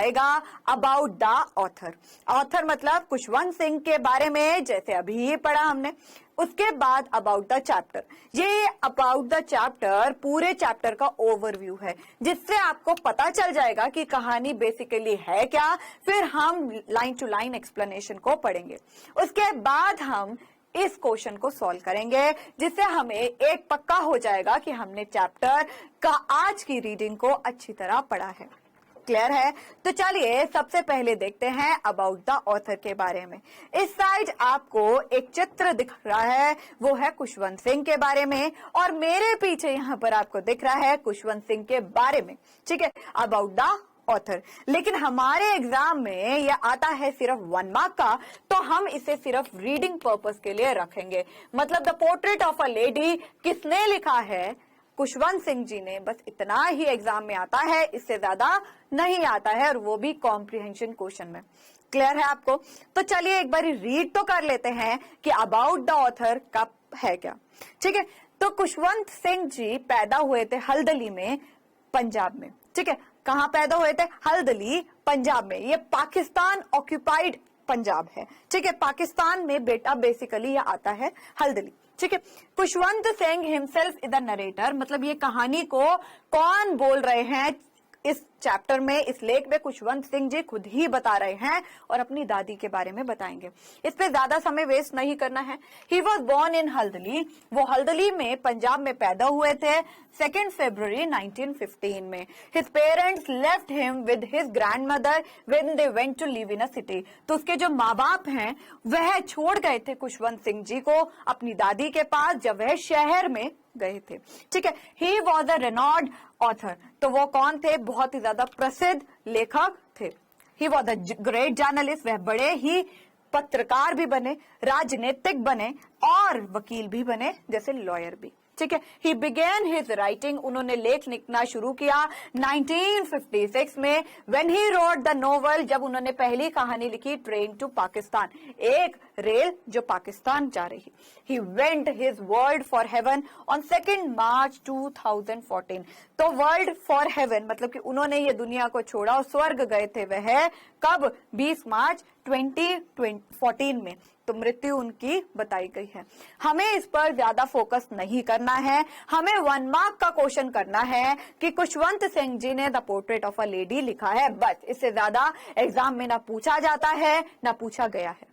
आएगा about the author. Author मतलब खुशवंत सिंह के बारे में, जैसे अभी ही पढ़ा हमने। उसके बाद अबाउट द चैप्टर। ये अबाउट द चैप्टर पूरे चैप्टर का ओवरव्यू है, जिससे आपको पता चल जाएगा कि कहानी बेसिकली है क्या। फिर हम लाइन टू लाइन एक्सप्लेनेशन को पढ़ेंगे। उसके बाद हम इस क्वेश्चन को सॉल्व करेंगे, जिससे हमें एक पक्का हो जाएगा कि हमने चैप्टर का आज की रीडिंग को अच्छी तरह पढ़ा है। क्लियर है? तो चलिए सबसे पहले देखते हैं अबाउट द ऑथर के बारे में। इस साइड आपको एक चित्र दिख रहा है, वो है खुशवंत सिंह के बारे में, और मेरे पीछे यहाँ पर आपको दिख रहा है खुशवंत सिंह के बारे में। ठीक है, अबाउट द ऑथर। लेकिन हमारे एग्जाम में यह आता है सिर्फ 1 मार्क का, तो हम इसे सिर्फ रीडिंग पर्पस के लिए रखेंगे। मतलब the portrait of a lady किसने लिखा है? खुशवंत सिंह जी ने। बस इतना ही एग्जाम में आता है, इससे ज्यादा नहीं आता है, और वो भी कॉम्प्रिहेंशन क्वेश्चन में। क्लियर है आपको? तो चलिए एक बार रीड तो कर लेते हैं कि अबाउट द ऑथर का है क्या। ठीक है, तो खुशवंत सिंह जी पैदा हुए थे हल्दली में, पंजाब में। ठीक है, कहां पैदा हुए थे? हल्दली, पंजाब में। ये पाकिस्तान ऑक्यूपाइड पंजाब है। ठीक है, पाकिस्तान में बेटा बेसिकली ये आता है हल्दली। ठीक है, Khushwant Singh himself is the narrator. मतलब ये कहानी को कौन बोल रहे हैं इस चैप्टर में, इस लेख में खुशवंत सिंह जी खुद ही बता रहे हैं, और अपनी दादी के बारे में बताएंगे। इस पे ज्यादा समय वेस्ट नहीं करना है। He was born in Haldli. वो हल्दली में पंजाब में पैदा हुए थे 2 फरवरी 1915 में। His parents left him with his grandmother when they went to live in a city. तो उसके जो माँ बाप हैं वह छोड़ गए थे खुशवंत सिंह जी को अपनी दादी के पास, जब वह शहर में गए थे। ठीक है, ही वॉज अ रेनॉर्ड ऑथर। तो वो कौन थे? बहुत ही ज्यादा प्रसिद्ध लेखक थे। He was a great journalist. वह बड़े ही पत्रकार भी बने, राजनीतिक बने, और वकील भी बने, जैसे लॉयर भी। ठीक है, ही बिगेन हिज राइटिंग। उन्होंने लेख लिखना शुरू किया 1956 में, when he wrote the novel. जब उन्होंने पहली कहानी लिखी ट्रेन टू पाकिस्तान, एक रेल जो पाकिस्तान जा रही। He went his world for heaven on 2 मार्च 2014। तो वर्ल्ड फॉर हेवन मतलब कि उन्होंने ये दुनिया को छोड़ा और स्वर्ग गए थे वह कब? 20 मार्च 2014 में। तो मृत्यु उनकी बताई गई है। हमें इस पर ज्यादा फोकस नहीं करना है, हमें 1 मार्क का क्वेश्चन करना है कि खुशवंत सिंह जी ने the portrait of a lady लिखा है। बस, इससे ज्यादा एग्जाम में ना पूछा जाता है ना पूछा गया है।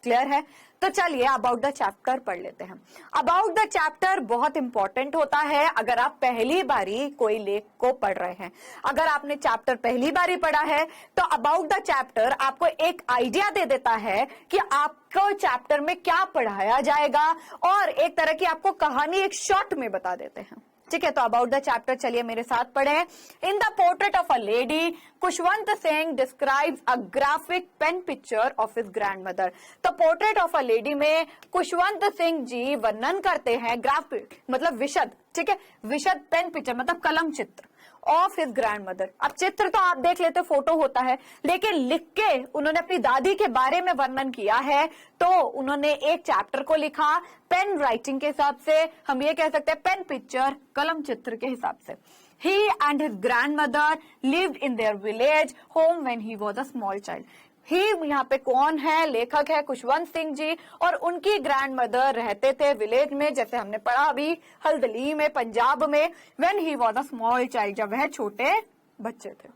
क्लियर है? तो चलिए अबाउट द चैप्टर पढ़ लेते हैं। अबाउट द चैप्टर बहुत इंपॉर्टेंट होता है अगर आप पहली बारी कोई लेख को पढ़ रहे हैं। अगर आपने चैप्टर पहली बारी पढ़ा है तो अबाउट द चैप्टर आपको एक आइडिया दे देता है कि आपको चैप्टर में क्या पढ़ाया जाएगा, और एक तरह की आपको कहानी एक शॉर्ट में बता देते हैं। ठीक है, तो अबाउट द चैप्टर चलिए मेरे साथ पढ़े। In the portrait of a lady, Khushwant Singh describes a graphic pen picture of his grandmother. तो पोर्ट्रेट ऑफ अ लेडी में खुशवंत सिंह जी वर्णन करते हैं, ग्राफिक मतलब विशद। ठीक है, विशद पेन पिक्चर मतलब कलम चित्र ऑफ हिज ग्रैंडमदर। अब चित्र तो आप देख लेते, फोटो होता है, लेकिन लिख के उन्होंने अपनी दादी के बारे में वर्णन किया है। तो उन्होंने एक चैप्टर को लिखा पेन राइटिंग के हिसाब से, हम ये कह सकते हैं पेन पिक्चर, कलम चित्र के हिसाब से। He and his grandmother lived in their village home when he was a small child. ही यहाँ पे कौन है? लेखक है खुशवंत सिंह जी, और उनकी ग्रैंड मदर रहते थे विलेज में, जैसे हमने पढ़ा अभी, हल्दली में, पंजाब में। When he was a small child, जब वह छोटे बच्चे थे।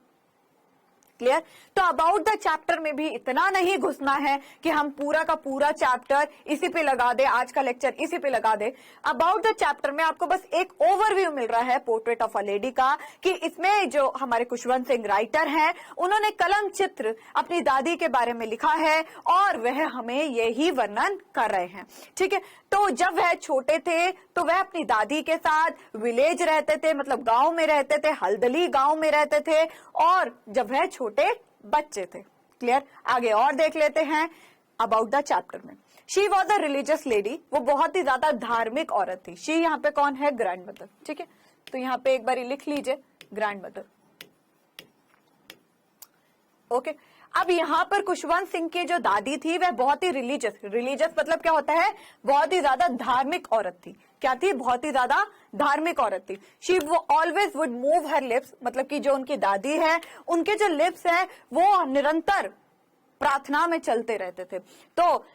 क्लियर? तो अबाउट द चैप्टर में भी इतना नहीं घुसना है कि हम पूरा का पूरा चैप्टर इसी पे लगा दे, आज का लेक्चर इसी पे लगा दे। अबाउट द चैप्टर में आपको बस एक ओवरव्यू मिल रहा है पोर्ट्रेट ऑफ अ लेडी का, कि इसमें जो हमारे खुशवंत सिंह राइटर हैं उन्होंने कलम चित्र अपनी दादी के बारे में लिखा है, और वह हमें यही वर्णन कर रहे हैं। ठीक है, तो जब वह छोटे थे तो वह अपनी दादी के साथ विलेज रहते थे, मतलब गांव में रहते थे, हल्दली गांव में रहते थे, और जब वह छोटे बच्चे थे। क्लियर? आगे और देख लेते हैं अबाउट द चैप्टर में। She was a religious lady, वो बहुत ही ज्यादा धार्मिक औरत थी। शी यहाँ पे कौन है? Grand mother. ठीक है, तो यहाँ पे एक बार लिख लीजिए ग्रैंड मदर। ओके। अब यहाँ पर खुशवंत सिंह की जो दादी थी वह बहुत ही रिलीजियस मतलब क्या होता है, बहुत ही ज्यादा धार्मिक औरत थी। क्या थी? बहुत ही ज्यादा धार्मिक औरत थी। She always would move her lips, मतलब कि जो उनकी दादी है उनके जो लिप्स है वो निरंतर प्रार्थना में चलते रहते थे। तो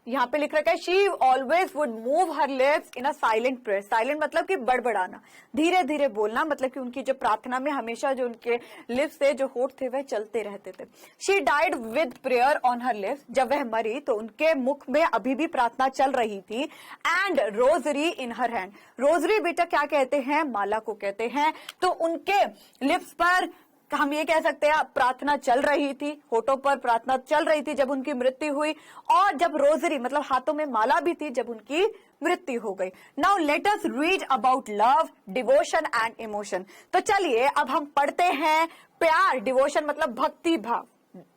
यहाँ पे लिख रखा है she always would move her lips in a silent prayer. Silent मतलब कि बड़बड़ाना, धीरे धीरे बोलना, मतलब कि उनकी जो प्रार्थना में हमेशा जो उनके लिप्स थे, जो होठ थे, वह चलते रहते थे। She died with prayer on her lips. जब वह मरी तो उनके मुख में अभी भी प्रार्थना चल रही थी। And rosary in her hand. Rosary बेटा क्या कहते हैं? माला को कहते हैं। तो उनके लिप्स पर हम ये कह सकते हैं प्रार्थना चल रही थी, होठों पर प्रार्थना चल रही थी जब उनकी मृत्यु हुई, और जब रोजरी मतलब हाथों में माला भी थी जब उनकी मृत्यु हो गई। Now let us read about love, devotion and emotion. तो चलिए अब हम पढ़ते हैं प्यार, डिवोशन मतलब भक्ति भाव,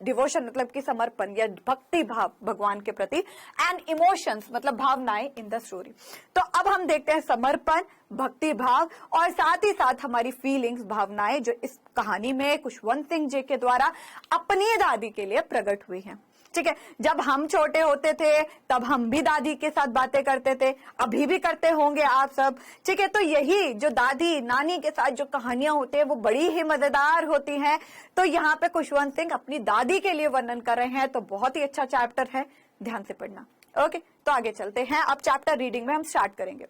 डिवोशन मतलब कि समर्पण या भक्ति भाव भगवान के प्रति, एंड इमोशंस मतलब भावनाएं इन द स्टोरी। तो अब हम देखते हैं समर्पण, भक्ति भाव और साथ ही साथ हमारी फीलिंग्स, भावनाएं जो इस कहानी में खुशवंत सिंह जी के द्वारा अपनी दादी के लिए प्रकट हुई हैं। ठीक है, जब हम छोटे होते थे तब हम भी दादी के साथ बातें करते थे, अभी भी करते होंगे आप सब। ठीक है, तो यही जो दादी नानी के साथ जो कहानियां होती है वो बड़ी ही मजेदार होती हैं। तो यहाँ पे खुशवंत सिंह अपनी दादी के लिए वर्णन कर रहे हैं, तो बहुत ही अच्छा चैप्टर है, ध्यान से पढ़ना। ओके, तो आगे चलते हैं। अब चैप्टर रीडिंग में हम स्टार्ट करेंगे।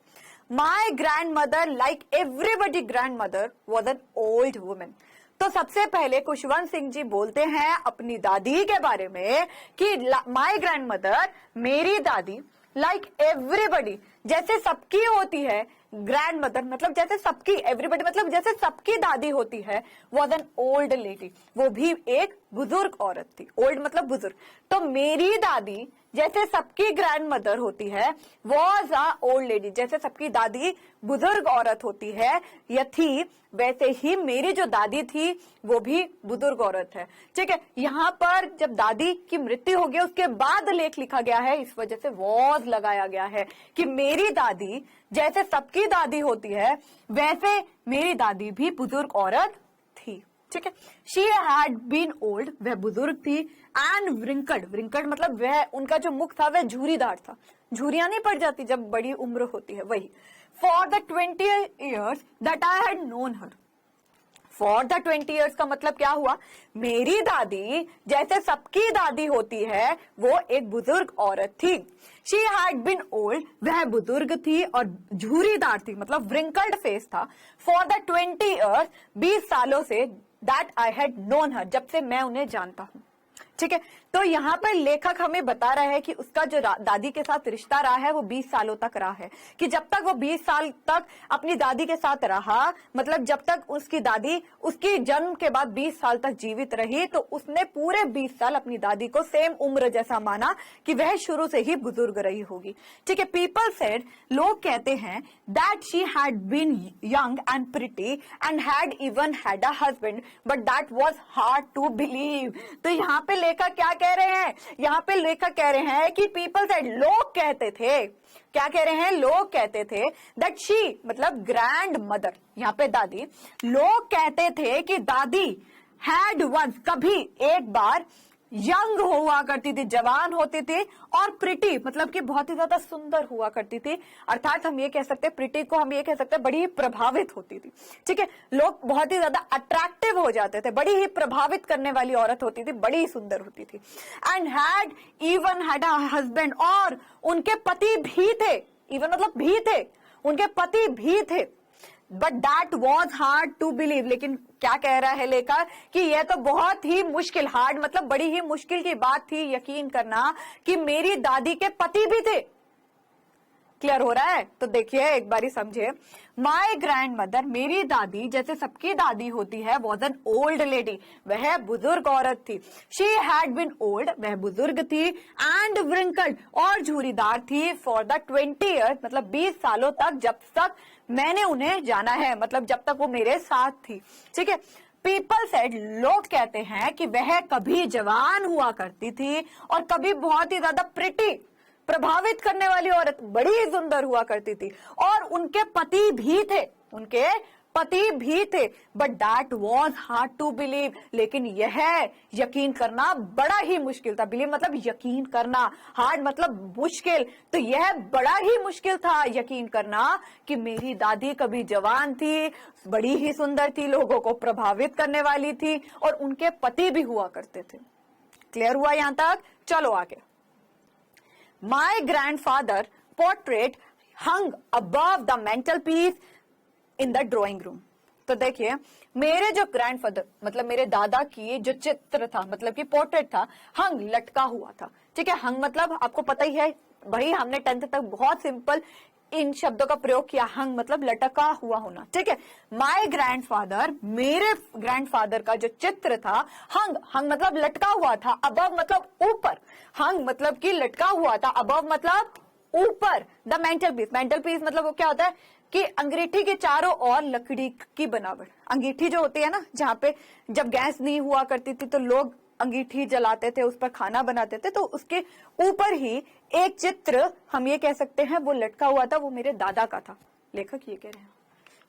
My grand mother like everybody grand mother was an old women. तो सबसे पहले खुशवंत सिंह जी बोलते हैं अपनी दादी के बारे में कि माई ग्रैंड मदर, मेरी दादी, लाइक एवरीबडी जैसे सबकी होती है, ग्रैंड मदर मतलब जैसे सबकी, एवरीबडी मतलब जैसे सबकी दादी होती है, वॉज एन ओल्ड लेडी, वो भी एक बुजुर्ग औरत थी। ओल्ड मतलब बुजुर्ग। तो मेरी दादी जैसे सबकी ग्रैंड मदर होती है, वॉज अ ओल्ड लेडी, जैसे सबकी दादी बुजुर्ग औरत होती है या थी, वैसे ही मेरी जो दादी थी वो भी बुजुर्ग औरत है। ठीक है, यहाँ पर जब दादी की मृत्यु हो गई उसके बाद लेख लिखा गया है, इस वजह से वॉज लगाया गया है कि मेरी दादी जैसे सबकी दादी होती है वैसे मेरी दादी भी बुजुर्ग औरत थी। ठीक है, शी हैड बीन ओल्ड, वह बुजुर्ग थी, एंड व्रिंकल्ड, व्रिंकल्ड मतलब वह, उनका जो मुख था वह झुर्रीदार था, झुर्रियां नहीं पड़ जाती जब बड़ी उम्र होती है, वही। For the 20 years that I had known her, for the 20 years का मतलब क्या हुआ? मेरी दादी जैसे सबकी दादी होती है वो एक बुजुर्ग औरत थी। शी हैड बीन ओल्ड, वह बुजुर्ग थी और झुर्रीदार थी मतलब व्रिंकल्ड फेस था। फॉर द 20 years 20 सालों से, दैट आई हैड नोन हर, जब से मैं उन्हें जानता हूं। ठीक है, तो यहाँ पर लेखक हमें बता रहा है कि उसका जो दादी के साथ रिश्ता रहा है वो 20 सालों तक रहा है, कि जब तक वो 20 साल तक अपनी दादी के साथ रहा, मतलब जब तक उसकी दादी उसकी जन्म के बाद 20 साल तक जीवित रही, तो उसने पूरे 20 साल अपनी दादी को सेम उम्र जैसा माना कि वह शुरू से ही बुजुर्ग रही होगी। ठीक है, पीपल सेड, लोग कहते हैं, that she had been young and pretty and had even had a husband, but that was hard to believe. तो यहाँ पे लेखक क्या कह रहे हैं? यहाँ पे लेखक कह रहे हैं कि पीपल सेड, लोग कहते थे, क्या कह रहे हैं? लोग कहते थे दैट शी मतलब ग्रैंड मदर, यहाँ पे दादी, लोग कहते थे कि दादी हैड वंस कभी एक बार यंग हुआ करती थी, जवान होती थी, और प्रिटी मतलब कि बहुत ही ज्यादा सुंदर हुआ करती थी, अर्थात हम ये कह सकते हैं प्रिटी को हम ये कह सकते हैं बड़ी ही प्रभावित होती थी। ठीक है, लोग बहुत ही ज्यादा अट्रैक्टिव हो जाते थे, बड़ी ही प्रभावित करने वाली औरत होती थी, बड़ी ही सुंदर होती थी। And had even had a husband, और उनके पति भी थे, इवन मतलब भी थे, उनके पति भी थे, but that was hard to believe. लेकिन क्या कह रहा है लेखक कि यह तो बहुत ही मुश्किल, हार्ड मतलब बड़ी ही मुश्किल की बात थी यकीन करना कि मेरी दादी के पति भी थे। क्लियर हो रहा है? तो देखिए एक बारी समझे। माई ग्रैंड मदर, मेरी दादी जैसे सबकी दादी होती है, वॉज एन ओल्ड लेडी, वह बुजुर्ग औरत थी। शी हैड बीन ओल्ड, वह बुजुर्ग थी, एंड व्रिंकल्ड और झुर्रीदार थी, फॉर द 20 years मतलब 20 सालों तक, जब तक मैंने उन्हें जाना है, मतलब जब तक वो मेरे साथ थी। ठीक है, पीपल सेड, लोग कहते हैं कि वह कभी जवान हुआ करती थी और कभी बहुत ही ज्यादा प्रिटी प्रभावित करने वाली औरत, बड़ी ही सुंदर हुआ करती थी, और उनके पति भी थे, उनके पति भी थे, but that was hard to believe, लेकिन यह यकीन करना बड़ा ही मुश्किल था। बिलीव मतलब यकीन करना, हार्ड मतलब मुश्किल, तो यह बड़ा ही मुश्किल था यकीन करना कि मेरी दादी कभी जवान थी, बड़ी ही सुंदर थी, लोगों को प्रभावित करने वाली थी, और उनके पति भी हुआ करते थे। क्लियर हुआ यहां तक? चलो आगे। माई grandfather portrait hung above the mantelpiece in the drawing room. तो देखिए, मेरे जो ग्रैंडफादर मतलब मेरे दादा की जो चित्र था, मतलब कि पोर्ट्रेट था, हंग लटका हुआ था। ठीक है, हंग मतलब आपको पता ही है भाई, हमने 10th तक बहुत सिंपल इन शब्दों का प्रयोग किया। हंग मतलब लटका हुआ होना। ठीक है, माय ग्रैंडफादर, मेरे ग्रैंडफादर का जो चित्र था, हंग, हंग मतलब लटका हुआ था, अबव मतलब ऊपर, हंग मतलब कि लटका हुआ था, अबव मतलब ऊपर, the mental peace, mental peace मतलब वो क्या होता है कि अंगीठी के चारों ओर लकड़ी की बनावट, अंगीठी जो होती है ना, जहां पे जब गैस नहीं हुआ करती थी तो लोग अंगीठी जलाते थे, उस पर खाना बनाते थे, तो उसके ऊपर ही एक चित्र हम ये कह सकते हैं वो लटका हुआ था, वो मेरे दादा का था। लेखक ये कह रहे हैं।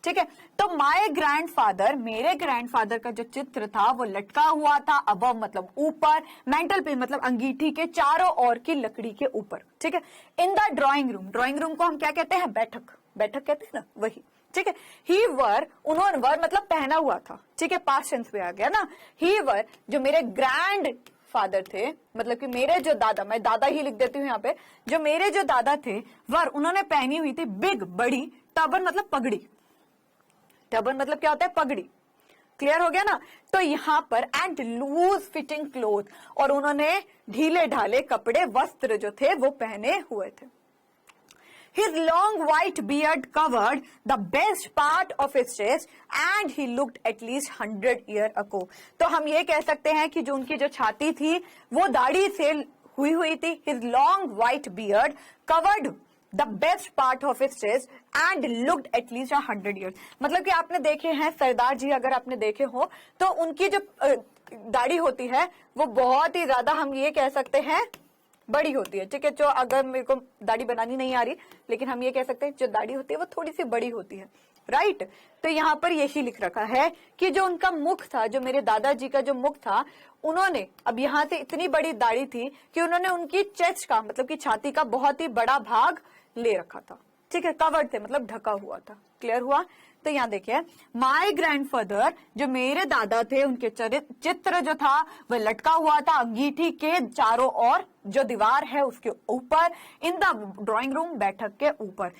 ठीक है, तो माय ग्रैंडफादर, मेरे ग्रैंडफादर का जो चित्र था वो लटका हुआ था, अबव मतलब ऊपर, मेंटल पे मतलब अंगीठी के चारों ओर की लकड़ी के ऊपर। ठीक है, in the drawing room, drawing room को हम क्या कहते हैं? बैठक, बैठक कहते हैं ना, वही। ठीक है, ही वर, उन्होंने, वर मतलब पहना हुआ था। ठीक है, पास्ट टेंस पे आ गया ना। ही वर, जो मेरे ग्रैंड फादर थे, मतलब कि मेरे जो दादा, मैं दादा ही लिख देती हूँ यहाँ पे, जो मेरे जो दादा थे, वर, उन्होंने पहनी हुई थी बिग, बड़ी, टर्बन मतलब पगड़ी, टर्बन मतलब क्या होता है? पगड़ी। क्लियर हो गया ना? तो यहाँ पर एंड लूज फिटिंग क्लोथ, और उन्होंने ढीले ढाले कपड़े, वस्त्र जो थे वो पहने हुए थे। His long white beard covered the best part of his chest and he looked at least 100 years ago. तो हम ये कह सकते हैं कि जो उनकी जो छाती थी वो दाढ़ी से हुई थी। His long white beard covered the best part of his chest and looked at least 100 years. मतलब कि आपने देखे हैं सरदार जी, अगर आपने देखे हो तो उनकी जो दाढ़ी होती है वो बहुत ही ज्यादा, हम ये कह सकते हैं, बड़ी होती है। ठीक है, जो अगर मेरे को दाढ़ी बनानी नहीं आ रही, लेकिन हम ये कह सकते हैं जो दाढ़ी होती है वो थोड़ी सी बड़ी होती है, राइट। तो यहाँ पर यही लिख रखा है कि जो उनका मुख था, जो मेरे दादाजी का जो मुख था, उन्होंने, अब यहाँ से इतनी बड़ी दाढ़ी थी कि उन्होंने उनकी चेस्ट का मतलब कि छाती का बहुत ही बड़ा भाग ले रखा था। ठीक है, कवर्ड थे मतलब ढका हुआ था। क्लियर हुआ? तो यहाँ देखिए, माय ग्रैंडफादर, जो मेरे दादा थे, उनके चित्र जो था वह लटका हुआ था अंगीठी के चारों ओर, जो दीवार है उसके ऊपर, इन द ड्राइंग रूम, बैठक के ऊपर।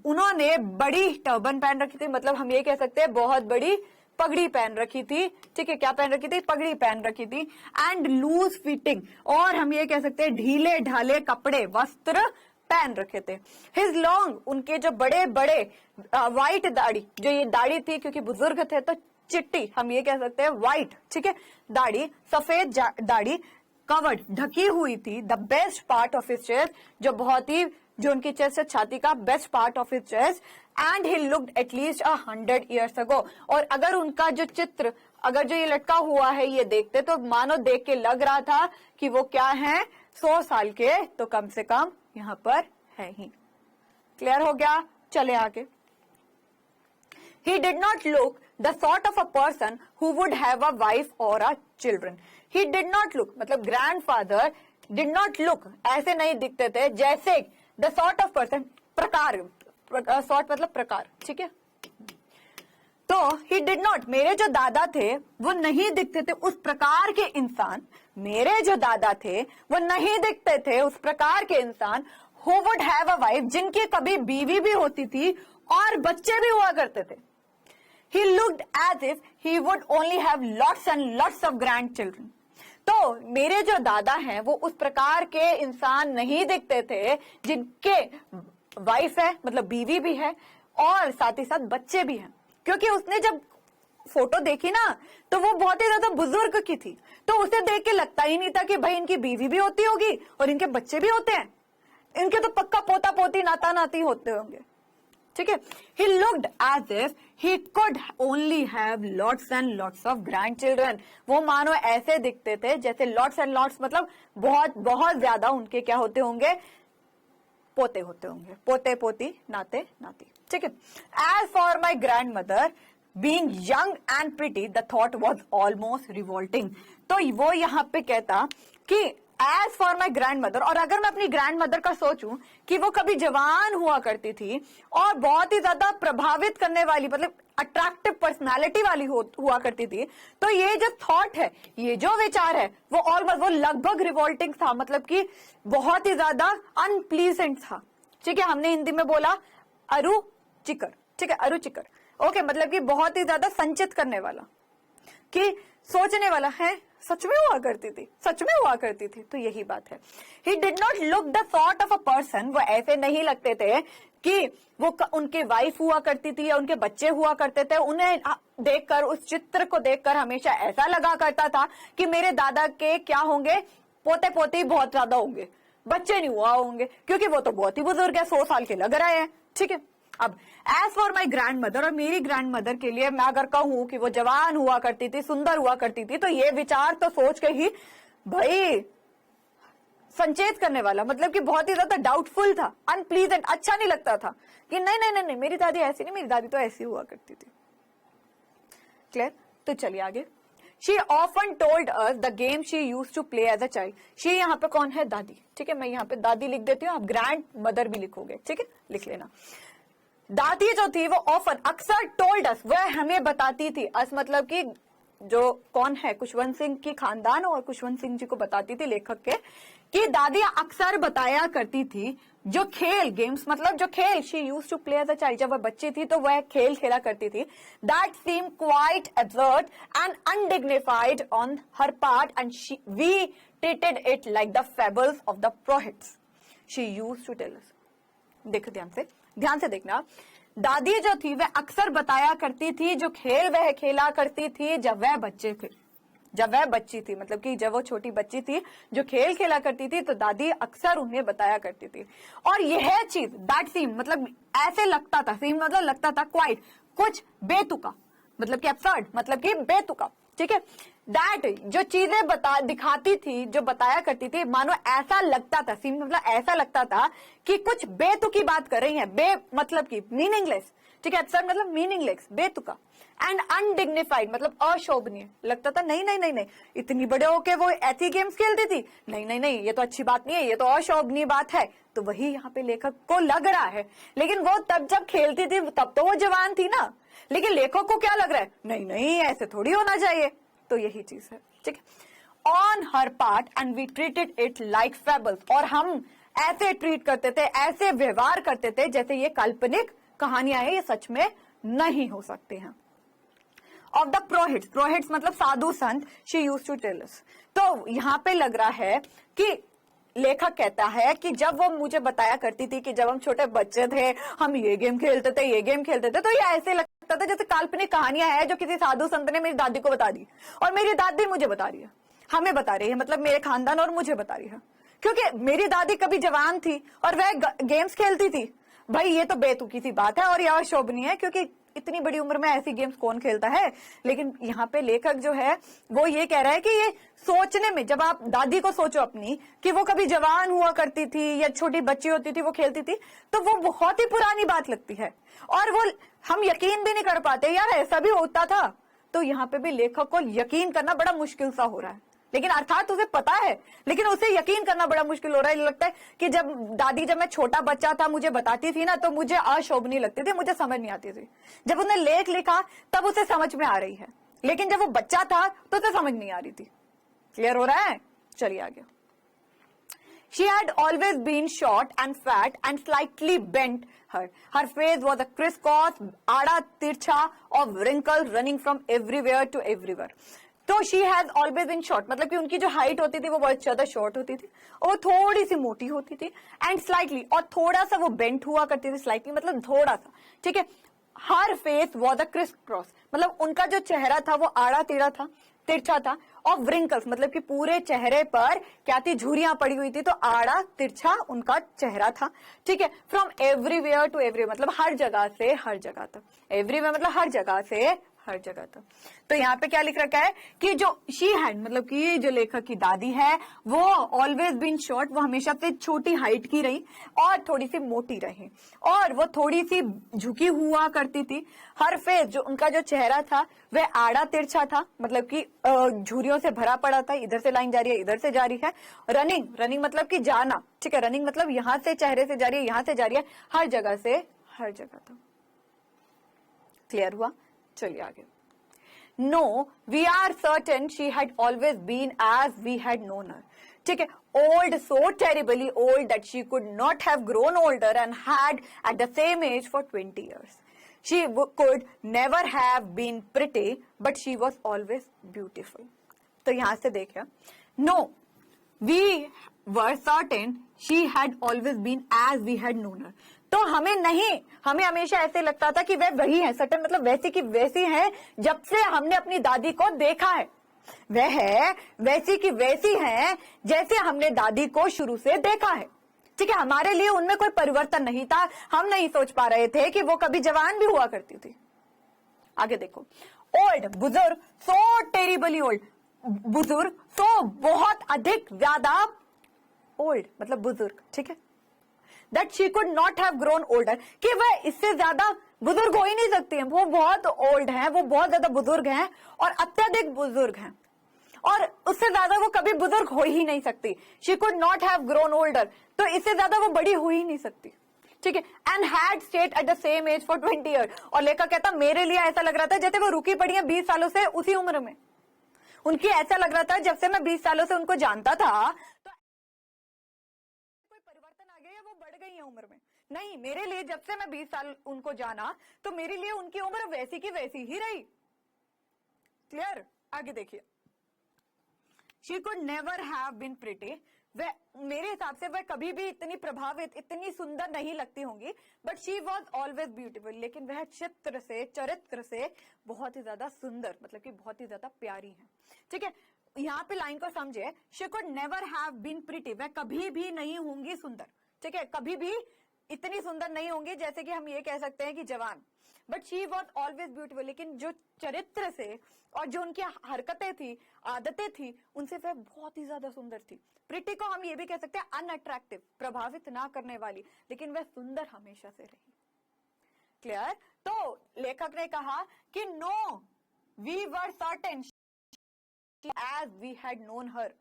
उन्होंने बड़ी टर्बन पहन रखी थी, मतलब हम ये कह सकते हैं बहुत बड़ी पगड़ी पहन रखी थी। ठीक है, क्या पहन रखी थी? पगड़ी पहन रखी थी। एंड लूज फिटिंग, और हम ये कह सकते हैं ढीले ढाले कपड़े, वस्त्र पहन रखे थे। हिज लॉन्ग, उनके जो बड़े बड़े व्हाइट दाढ़ी, जो ये दाढ़ी थी क्योंकि बुजुर्ग थे तो चिट्टी, हम ये कह सकते हैं व्हाइट, ठीक है, दाढ़ी, सफेद दाढ़ी, कवर्ड, ढकी हुई थी, the best part of his chest, जो बहुत ही, जो उनकी चेस्ट है, छाती का best part of his chest, and he looked at least 100 years ago। और अगर उनका जो चित्र, अगर जो ये लटका हुआ है ये देखते तो मानो देख के लग रहा था कि वो क्या है, 100 साल के तो कम से कम यहाँ पर है ही। क्लियर हो गया? चले आगे। He did not look the sort of a person who would have a wife or a children. He did not look, मतलब grandfather did not look, ऐसे नहीं दिखते थे जैसे the sort of person, प्रकार, sort मतलब प्रकार, ठीक है। तो he did not, मेरे जो दादा थे वो नहीं दिखते थे उस प्रकार के इंसान, मेरे जो दादा थे वो नहीं दिखते थे उस प्रकार के इंसान, who would have a wife, जिनकी कभी बीवी भी होती थी और बच्चे भी हुआ करते थे। He looked as if he would only have lots and lots of grandchildren. तो मेरे जो दादा हैं वो उस प्रकार के इंसान नहीं दिखते थे जिनके वाइफ है, मतलब बीवी भी है और साथ ही साथ बच्चे भी हैं, क्योंकि उसने जब फोटो देखी ना तो वो बहुत ही ज्यादा बुजुर्ग की थी, तो उसे देख के लगता ही नहीं था कि भाई इनकी बीवी भी होती होगी और इनके बच्चे भी होते हैं, इनके तो पक्का पोता पोती नाता नाती होते होंगे, ठीक है। He looked as if he could only have lots and lots of grandchildren. वो मानो ऐसे दिखते थे जैसे lots and lots मतलब बहुत बहुत ज्यादा उनके क्या होते होंगे, पोते होते होंगे, पोते पोती नाते नाती, ठीक है। As for my grandmother, being young and pretty the thought was almost revolting. तो वो यहाँ पे कहता कि as for my grandmother, और अगर मैं अपनी ग्रैंड मदर का सोचूं कि वो कभी जवान हुआ करती थी और बहुत ही ज्यादा प्रभावित करने वाली, मतलब अट्रैक्टिव पर्सनालिटी वाली हुआ करती थी, तो ये जो थॉट है, ये जो विचार है, वो ऑलमोस्ट, वो लगभग रिवोल्टिंग था, मतलब कि बहुत ही ज्यादा अनप्लीजेंट था। ठीक है, हमने हिंदी में बोला अरुचिकर। ठीक है, अरुचिकर। ओके, मतलब कि बहुत ही ज्यादा संचित करने वाला, कि सोचने वाला है, सच में हुआ करती थी, सच में हुआ करती थी। तो यही बात है। He did not look the sort of a person, वो ऐसे नहीं लगते थे कि वो उनके वाइफ हुआ करती थी या उनके बच्चे हुआ करते थे। उन्हें देखकर, उस चित्र को देखकर हमेशा ऐसा लगा करता था कि मेरे दादा के क्या होंगे, पोते पोती बहुत ज्यादा होंगे, बच्चे नहीं हुआ होंगे, क्योंकि वो तो बहुत ही बुजुर्ग है, 100 साल के लग रहे हैं। ठीक है, अब as for my grandmother, और मेरी ग्रैंड मदर के लिए मैं अगर कहूं कि वो जवान हुआ करती थी, सुंदर हुआ करती थी, तो ये विचार तो सोच के ही भाई संचेत करने वाला, मतलब कि बहुत ही ज्यादा डाउटफुल था, अनप्लीजेंट, अच्छा नहीं लगता था कि नहीं नहीं नहीं नहीं, मेरी दादी ऐसी नहीं, मेरी दादी तो ऐसी हुआ करती थी। क्लियर? तो चलिए आगे। She often told us the game she use to play as a child. She यहाँ पे कौन है? दादी। ठीक है, मैं यहाँ पे दादी लिख देती हूँ, आप ग्रैंड मदर भी लिखोगे। ठीक है, लिख लेना। दादी जो थी वो ऑफन, अक्सर, टोल्ड अस, वह हमें बताती थी। अस मतलब कि जो कौन है, खुशवंत सिंह की खानदान, और खुशवंत सिंह जी को बताती थी लेखक के, कि दादी अक्सर बताया करती थी जो खेल, गेम्स मतलब जो खेल, she use to play as a child, जब वह बच्ची थी तो वह खेल खेला करती थी, that seem quite absurd and undignified on her part and we treated it like the fables of the prophets she use to tell us. देखो ध्यान से देखना। दादी जो थी वह अक्सर बताया करती थी जो खेल वह खेला करती थी जब वह बच्चे थे, जब वह बच्ची थी, मतलब कि जब वो छोटी बच्ची थी जो खेल खेला करती थी, तो दादी अक्सर उन्हें बताया करती थी। और यह चीज, दैट सीम मतलब ऐसे लगता था, सीम मतलब लगता था, क्वाइट कुछ बेतुका, मतलब कि एब्सर्ड मतलब कि बेतुका। ठीक है, दैट जो चीजें दिखाती थी, जो बताया करती थी, मानो ऐसा लगता था, सीम मतलब ऐसा लगता था कि कुछ बेतुकी बात कर रही है, बे मतलब कि मीनिंगलेस। ठीक है, एब्सर्ड मतलब मीनिंगलेस, बेतुका। एंड अनडिग्निफाइड मतलब अशोभनीय लगता था। नहीं नहीं नहीं नहीं, इतनी बड़े होके वो ऐसी गेम्स खेलती थी, नहीं नहीं नहीं, ये तो अच्छी बात नहीं है, ये तो अशोभनीय बात है। तो वही यहाँ पे लेखक को लग रहा है, लेकिन वो तब जब खेलती थी तब तो वो जवान थी ना, लेकिन लेखक को क्या लग रहा है, नहीं नहीं, ऐसे थोड़ी होना चाहिए। तो यही चीज है। ठीक है, on her part and we treated it like fables, और हम ऐसे ट्रीट करते थे, ऐसे व्यवहार करते थे जैसे ये काल्पनिक कहानियां हैं, ये सच में नहीं हो सकते हैं। ऑफ द प्रोहिट्स, प्रोहिट्स मतलब साधु संत, she use to tell us. तो यहाँ पे लग रहा है कि लेखक कहता है कि जब वो मुझे बताया करती थी कि जब हम छोटे बच्चे थे हम ये गेम खेलते थे, ये गेम खेलते थे, तो ये ऐसे लगता था जैसे काल्पनिक कहानियां हैं जो किसी साधु संत ने मेरी दादी को बता दी, और मेरी दादी मुझे बता रही है, हमें बता रही है, मतलब मेरे खानदान और मुझे बता रही है, क्योंकि मेरी दादी कभी जवान थी और वह गेम्स खेलती थी। भाई ये तो बेतुकी सी बात है और यह अशोभनीय है, क्योंकि इतनी बड़ी उम्र में ऐसी गेम्स कौन खेलता है। लेकिन यहाँ पे लेखक जो है वो ये कह रहा है कि ये सोचने में, जब आप दादी को सोचो अपनी कि वो कभी जवान हुआ करती थी या छोटी बच्ची होती थी वो खेलती थी, तो वो बहुत ही पुरानी बात लगती है, और वो हम यकीन भी नहीं कर पाते यार ऐसा भी होता था। तो यहाँ पे भी लेखक को यकीन करना बड़ा मुश्किल सा हो रहा है, लेकिन अर्थात उसे पता है, लेकिन उसे यकीन करना बड़ा मुश्किल हो रहा है। लगता है कि जब मैं छोटा बच्चा था मुझे बताती थी ना, तो मुझे अशोभनीय लगती थी, मुझे समझ नहीं आती थी। जब उसने लेख लिखा तब उसे समझ में आ रही है, लेकिन जब वो बच्चा था तो उसे समझ नहीं आ रही थी। क्लियर हो रहा है? चलिए आगे। She had always been short and fat and slightly bent. Her face was a crisscross, आड़ा तिरछा of wrinkles running from everywhere to everywhere. तो she has always been short, मतलब कि उनकी जो हाइट होती थी वो बहुत ज्यादा शॉर्ट होती थी और थोड़ी सी मोटी होती थी, एंड स्लाइटली, और थोड़ा सा वो बेंट हुआ करती थी, स्लाइटली मतलब थोड़ा सा। ठीक है, her face was a criss cross, मतलब उनका जो चेहरा था वो आड़ा टेढ़ा था, तिरछा था, और व्रिंकल्स मतलब कि पूरे चेहरे पर क्या थी, झुर्रियां पड़ी हुई थी, तो आड़ा तिरछा उनका चेहरा था। ठीक है, फ्रॉम एवरीवेयर टू एवरीवेयर मतलब हर जगह से हर जगह तक, एवरीवेयर मतलब हर जगह से हर जगह था। तो यहाँ पे क्या लिख रखा है कि जो शी हैड मतलब कि जो लेखक की दादी है वो ऑलवेज बीन शॉर्ट, वो हमेशा से छोटी हाइट की रही और थोड़ी सी मोटी रही और वो थोड़ी सी झुकी हुआ करती थी। हर फेस जो उनका जो चेहरा था वह आड़ा तिरछा था, मतलब कि झुर्रियों से भरा पड़ा था, इधर से लाइन जा रही है इधर से जा रही है। रनिंग मतलब कि जाना, ठीक है, रनिंग मतलब यहाँ से चेहरे से जा रही है यहाँ से जा रही है, हर जगह से हर जगह था। क्लियर हुआ? चलिए आगे। No we are certain she had always been as we had known her, ठीक है, old, so terribly old that she could not have grown older and had at the same age for 20 years. She could never have been pretty, but she was always beautiful. तो यहां से देखिए, no we were certain she had always been as we had known her. तो हमें हमेशा ऐसे लगता था कि वह वही है, सर्टेन मतलब वैसी की वैसी है जब से हमने अपनी दादी को देखा है, वह वैसी की वैसी है जैसे हमने दादी को शुरू से देखा है, ठीक है। हमारे लिए उनमें कोई परिवर्तन नहीं था, हम नहीं सोच पा रहे थे कि वो कभी जवान भी हुआ करती थी। आगे देखो, ओल्ड बुजुर्ग, सो टेरिबली ओल्ड, बुजुर्ग, सो बहुत अधिक ज्यादा, ओल्ड मतलब बुजुर्ग, ठीक है, that she could not have grown older, कि वह इससे ज्यादा बुजुर्ग हो ही नहीं सकती है, वो बहुत ओल्ड है, वो बहुत ज्यादा बुजुर्ग हैं और अत्यधिक बुजुर्ग हैं और उससे ज्यादा वो कभी बुजुर्ग हो ही नहीं सकती। She could not have grown older, तो इससे ज्यादा वो बड़ी हो ही नहीं सकती, ठीक है। And had stayed at the same age for 20 years, और लेखक कहता मेरे लिए ऐसा लग रहा था जैसे वो रुकी पड़ी है 20 सालों से उसी उम्र में, उनकी ऐसा लग रहा था जब से मैं 20 सालों से उनको जानता था तो कोई परिवर्तन आ गया या वो बढ़ गई है उम्र में, नहीं, मेरे लिए जब से मैं 20 साल उनको जाना तो मेरे लिए उनकी उम्र वैसी की वैसी ही रही। क्लियर? आगे देखिए, she could never have been pretty, वह मेरे हिसाब से वह कभी भी इतनी प्रभावित इतनी सुंदर नहीं लगती होंगी, but she was always beautiful, लेकिन वह चरित्र से बहुत ही ज्यादा सुंदर मतलब कि बहुत ही ज्यादा प्यारी है, ठीक है। यहाँ पे लाइन को समझे, she could never have been pretty, वह कभी भी नहीं होंगी सुंदर, ठीक है, कभी भी इतनी सुंदर नहीं होंगी जैसे कि हम ये कह सकते हैं कि जवान, but she was always beautiful, लेकिन जो चरित्र से और जो उनकी हरकतें थी आदतें थी उनसे वह बहुत ही ज्यादा सुंदर थी। प्रिटी को हम ये भी कह सकते हैं अनअट्रैक्टिव, प्रभावित ना करने वाली, लेकिन वह सुंदर हमेशा से रही। क्लियर? तो लेखक ने कहा कि no we were certain as we had known her,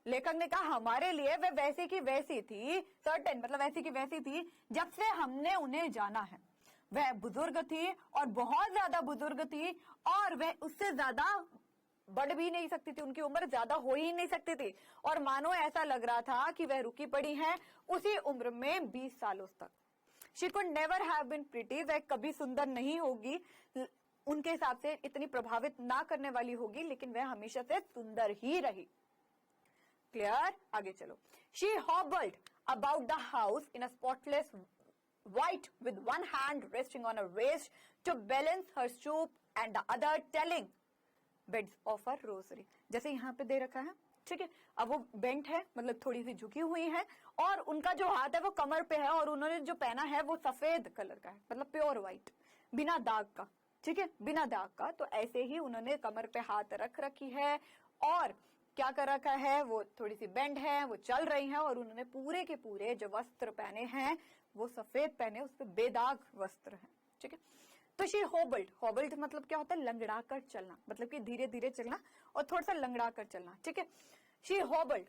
लेखक ने कहा हमारे लिए वह वैसी की वैसी थी, सर्टेन मतलब वैसी की वैसी थी जब से हमने उन्हें जाना है। वह बुजुर्ग थी और बहुत ज्यादा बुजुर्ग थी और वह उससे ज्यादा बढ़ भी नहीं सकती थी, उनकी उम्र ज्यादा हो ही नहीं सकती थी और मानो ऐसा लग रहा था कि वह रुकी पड़ी है उसी उम्र में 20 सालों तक। She could never have been pretty, वह कभी सुंदर नहीं होगी, उनके हिसाब से इतनी प्रभावित ना करने वाली होगी, लेकिन वह हमेशा से सुंदर ही रही। क्लियर? आगे चलो। She hobbled about the house in a spotless white with one hand resting on a waist to balance her stoop and the other telling beads of her rosary, जैसे यहाँ पे दे रखा है, ठीक है। अब वो बेंट है मतलब थोड़ी सी झुकी हुई है और उनका जो हाथ है वो कमर पे है और उन्होंने जो पहना है वो सफेद कलर का है, मतलब प्योर व्हाइट, बिना दाग का, ठीक है, बिना दाग का। तो ऐसे ही उन्होंने कमर पे हाथ रख रखी है और क्या कर रखा है, वो थोड़ी सी बेंड है, वो चल रही है और उन्होंने पूरे के पूरे जो वस्त्र पहने हैं वो सफेद पहने, उस पे बेदाग वस्त्र है, ठीक है। तो शी हॉबल्ड मतलब क्या होता है, लंगड़ा कर चलना, मतलब कि धीरे धीरे चलना और थोड़ा सा लंगड़ा कर चलना, ठीक है। शी हॉबल्ड,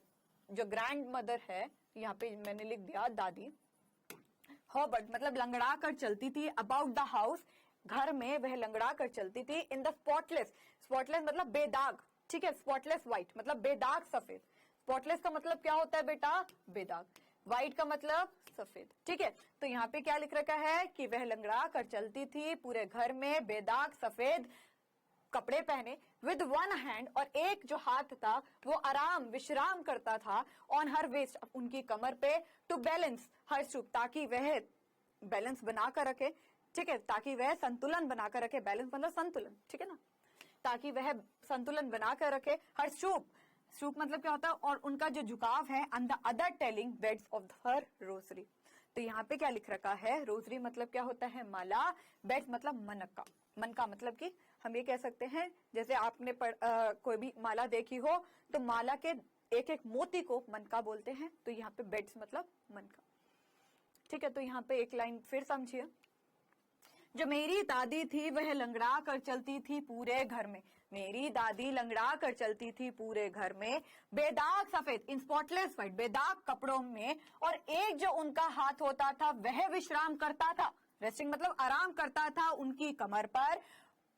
जो ग्रैंड मदर है यहाँ पे मैंने लिख दिया दादी, हॉबल्ड मतलब लंगड़ा कर चलती थी, अबाउट द हाउस घर में वह लंगड़ा कर चलती थी, इन द स्पॉटलेस मतलब बेदाग, ठीक है, स्पॉटलेस व्हाइट मतलब बेदाग सफेद, स्पॉटलेस का मतलब क्या होता है बेटा, बेदाग, व्हाइट का मतलब सफेद, ठीक है। तो यहाँ पे क्या लिख रखा है कि वह लंगड़ा कर चलती थी पूरे घर में बेदाग सफेद कपड़े पहने, विद वन हैंड, और एक जो हाथ था वो विश्राम करता था, ऑन हर वेस्ट उनकी कमर पे, टू बैलेंस हर स्टूप ताकि वह बैलेंस बनाकर रखे, ठीक है, ताकि वह संतुलन बनाकर रखे, बैलेंस मतलब संतुलन, ठीक है ना, ताकि वह संतुलन बनाकर रखे, हर स्टूप मतलब क्या होता है, और उनका जो झुकाव है, and the other telling beds of her Rossari, तो यहाँ पे क्या लिख रखा है, रोजरी मतलब क्या होता है, माला, बेड्स मतलब मनका, मनका मतलब कि हम ये कह सकते हैं जैसे आपने कोई भी माला देखी हो तो माला के एक एक मोती को मनका बोलते हैं, तो यहाँ पे बेड्स मतलब मनका। ठीक है, तो यहाँ पे एक लाइन फिर समझिए, जो मेरी दादी थी वह लंगड़ा कर चलती थी पूरे घर में, मेरी दादी लंगड़ा कर चलती थी पूरे घर में, बेदाग सफेद इन स्पॉटलेस व्हाइट बेदाग कपड़ों में, और एक जो उनका हाथ होता था वह विश्राम करता था, रेस्टिंग मतलब आराम करता था उनकी कमर पर,